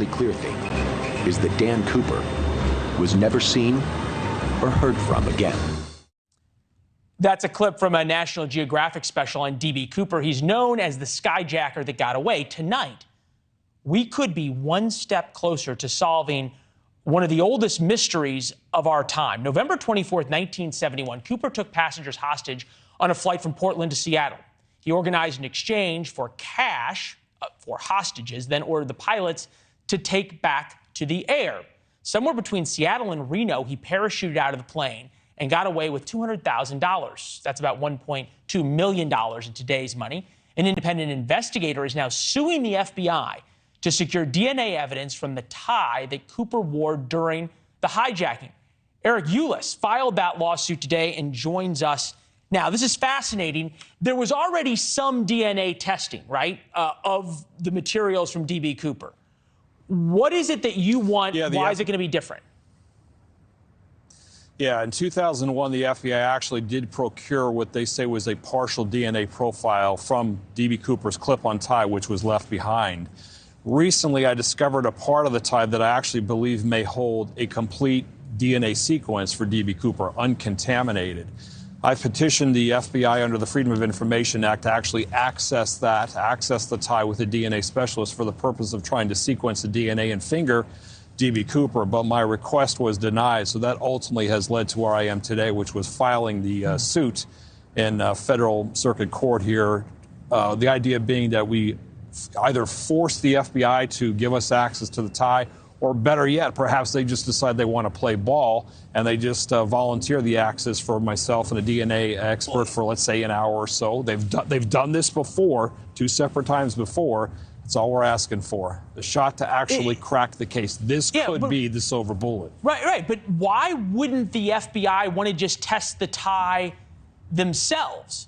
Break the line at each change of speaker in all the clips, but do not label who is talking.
only clear thing is that Dan Cooper was never seen or heard from again.
That's a clip from a National Geographic special on D.B. Cooper. He's known as the skyjacker that got away. Tonight, we could be one step closer to solving one of the oldest mysteries of our time. November 24th, 1971, Cooper took passengers hostage on a flight from Portland to Seattle. He organized an exchange for cash for hostages, then ordered the pilots to take back to the air. Somewhere between Seattle and Reno, he parachuted out of the plane and got away with $200,000. That's about $1.2 million in today's money. An independent investigator is now suing the FBI to secure DNA evidence from the tie that Cooper wore during the hijacking. Eric Ulis filed that lawsuit today and joins us now. This is fascinating. There was already some DNA testing, right, of the materials from D.B. Cooper. What is it that you want? Why is it going to be different?
Yeah, in 2001, the FBI actually did procure what they say was a partial DNA profile from D.B. Cooper's clip-on tie, which was left behind. Recently, I discovered a part of the tie that I actually believe may hold a complete DNA sequence for D.B. Cooper, uncontaminated. I petitioned the FBI under the Freedom of Information Act to actually access the tie with a DNA specialist for the purpose of trying to sequence the DNA and finger D.B. Cooper, but my request was denied. So that ultimately has led to where I am today, which was filing the suit in federal circuit court here. The idea being that we either force the FBI to give us access to the tie, or better yet, perhaps they just decide they want to play ball and they just volunteer the access for myself and a DNA expert for, let's say, an hour or so. They've done this before, 2 separate times before. That's all we're asking for. The shot to actually crack the case. This could be the silver bullet.
Right. But why wouldn't the FBI want to just test the tie themselves?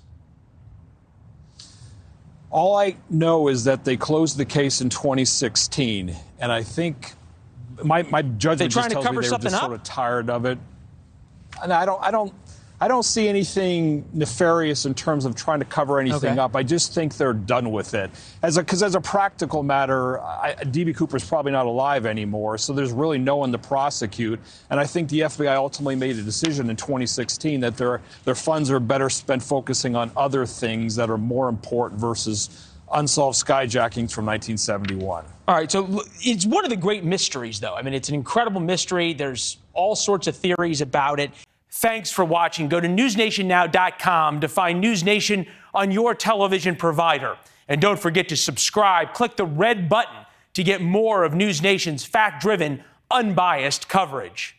All I know is that they closed the case in 2016, and I think my judgment just tells me they were just sort of tired of it. And I don't see anything nefarious in terms of trying to cover anything up. I just think they're done with it. Because as a practical matter, D.B. Cooper's probably not alive anymore, so there's really no one to prosecute. And I think the FBI ultimately made a decision in 2016 that their funds are better spent focusing on other things that are more important versus unsolved skyjackings from 1971.
All right, so it's one of the great mysteries, though. I mean, it's an incredible mystery. There's all sorts of theories about it. Thanks for watching. Go to newsnationnow.com to find NewsNation on your television provider. And don't forget to subscribe. Click the red button to get more of NewsNation's fact-driven, unbiased coverage.